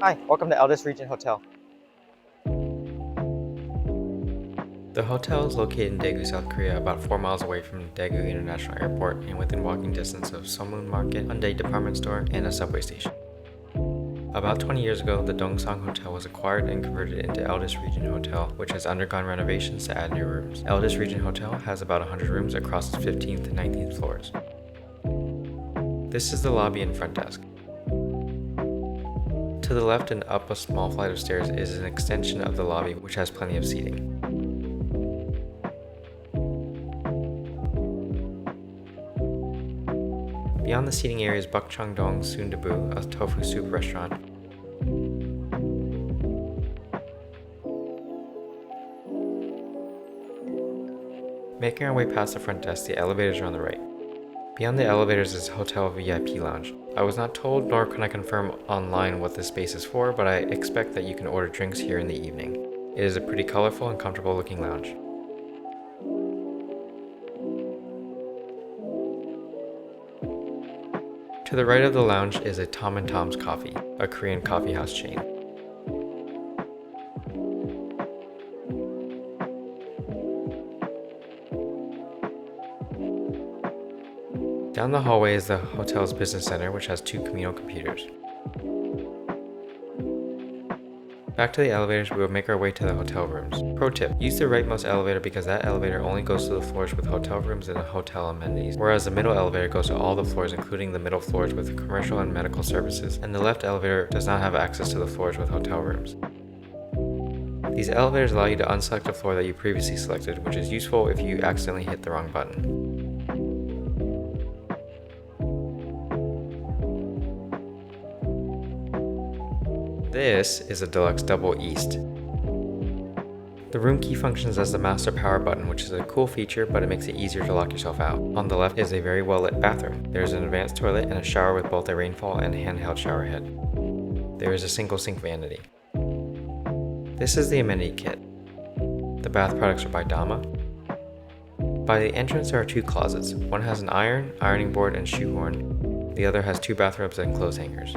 Hi, welcome to Eldest Region Hotel. The hotel is located in Daegu, South Korea, about 4 miles away from Daegu International Airport and within walking distance of Somun Market, Hyundai department store, and a subway station. About 20 years ago, the Dongsang Hotel was acquired and converted into Eldest Region Hotel, which has undergone renovations to add new rooms. Eldest Region Hotel has about 100 rooms across its 15th and 19th floors. This is the lobby and front desk. To the left and up a small flight of stairs is an extension of the lobby which has plenty of seating. Beyond the seating area is Bukchangdong Sundabu, a tofu soup restaurant. Making our way past the front desk, the elevators are on the right. Beyond the elevators is Hotel VIP Lounge. I was not told nor can I confirm online what this space is for, but I expect that you can order drinks here in the evening. It is a pretty colorful and comfortable looking lounge. To the right of the lounge is a Tom and Tom's Coffee, a Korean coffee house chain. Down the hallway is the hotel's business center, which has 2 communal computers. Back to the elevators, we will make our way to the hotel rooms. Pro tip, use the rightmost elevator because that elevator only goes to the floors with hotel rooms and hotel amenities, whereas the middle elevator goes to all the floors including the middle floors with commercial and medical services, and the left elevator does not have access to the floors with hotel rooms. These elevators allow you to unselect a floor that you previously selected, which is useful if you accidentally hit the wrong button. This is a Deluxe Double East. The room key functions as the master power button, which is a cool feature, but it makes it easier to lock yourself out. On the left is a very well lit bathroom. There is an advanced toilet and a shower with both a rainfall and handheld shower head. There is a single sink vanity. This is the amenity kit. The bath products are by Dama. By the entrance there are 2 closets. One has an ironing board and shoehorn. The other has 2 bathrobes and clothes hangers.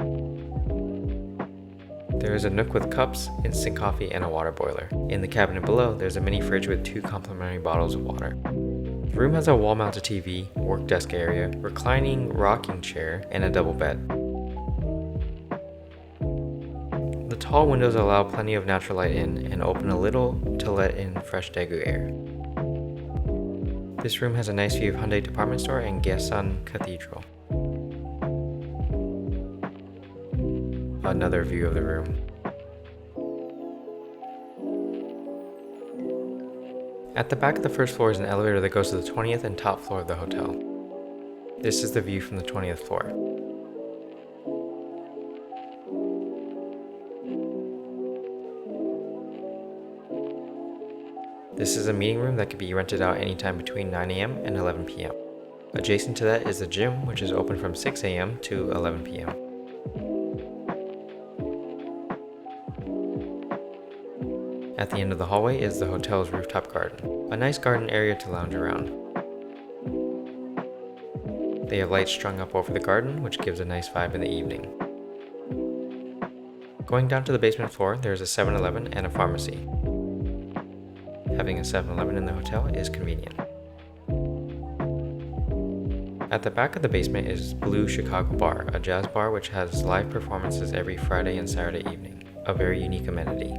There is a nook with cups, instant coffee, and a water boiler. In the cabinet below, there's a mini fridge with 2 complimentary bottles of water. The room has a wall-mounted TV, work desk area, reclining rocking chair, and a double bed. The tall windows allow plenty of natural light in and open a little to let in fresh Daegu air. This room has a nice view of Hyundai department store and Gyeosan Cathedral. Another view of the room. At the back of the first floor is an elevator that goes to the 20th and top floor of the hotel. This is the view from the 20th floor. This is a meeting room that can be rented out anytime between 9 a.m. and 11 p.m. Adjacent to that is the gym, which is open from 6 a.m. to 11 p.m. At the end of the hallway is the hotel's rooftop garden, a nice garden area to lounge around. They have lights strung up over the garden, which gives a nice vibe in the evening. Going down to the basement floor, there is a 7-Eleven and a pharmacy. Having a 7-Eleven in the hotel is convenient. At the back of the basement is Blue Chicago Bar, a jazz bar which has live performances every Friday and Saturday evening, a very unique amenity.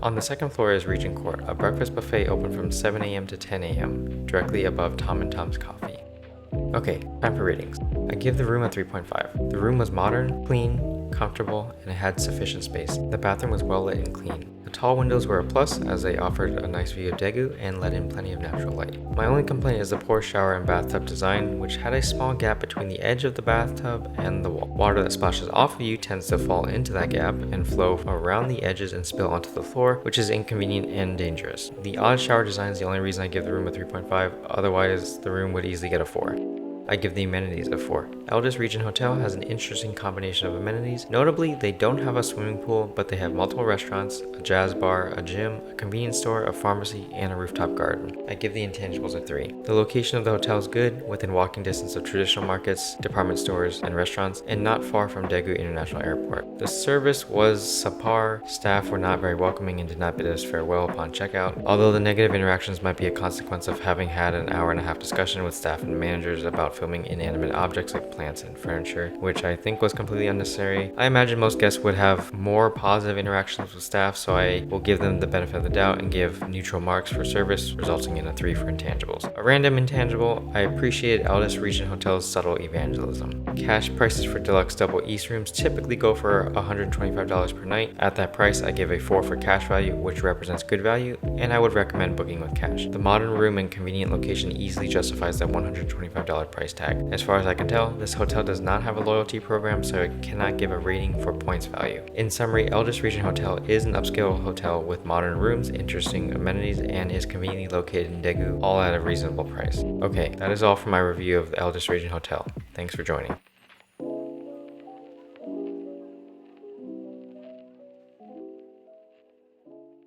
On the second floor is Regent Court, a breakfast buffet open from 7 a.m. to 10 a.m., directly above Tom and Tom's Coffee. Okay, time for ratings. I give the room a 3.5. The room was modern, clean, comfortable, and it had sufficient space. The bathroom was well lit and clean. The tall windows were a plus as they offered a nice view of Daegu and let in plenty of natural light. My only complaint is the poor shower and bathtub design, which had a small gap between the edge of the bathtub and the wall. Water that splashes off of you tends to fall into that gap and flow around the edges and spill onto the floor, which is inconvenient and dangerous. The odd shower design is the only reason I give the room a 3.5, otherwise the room would easily get a 4. I give the amenities a 4. Eldest Region Hotel has an interesting combination of amenities. Notably, they don't have a swimming pool, but they have multiple restaurants, a jazz bar, a gym, a convenience store, a pharmacy, and a rooftop garden. I give the intangibles a 3. The location of the hotel is good, within walking distance of traditional markets, department stores, and restaurants, and not far from Daegu International Airport. The service was subpar, staff were not very welcoming and did not bid us farewell upon checkout, although the negative interactions might be a consequence of having had an hour-and-a-half discussion with staff and managers about filming inanimate objects like plants and furniture, which I think was completely unnecessary. I imagine most guests would have more positive interactions with staff, so I will give them the benefit of the doubt and give neutral marks for service, resulting in a 3 for intangibles. A random intangible, I appreciate Eldest Region Hotel's subtle evangelism. Cash prices for deluxe double east rooms typically go for $125 per night. At that price, I give a 4 for cash value, which represents good value, and I would recommend booking with cash. The modern room and convenient location easily justifies that $125 price tag. As far as I can tell, this hotel does not have a loyalty program, so it cannot give a rating for points value. In summary, Eldest Region Hotel is an upscale hotel with modern rooms, interesting amenities, and is conveniently located in Daegu, all at a reasonable price. Okay, that is all for my review of the Eldest Region Hotel. Thanks for joining.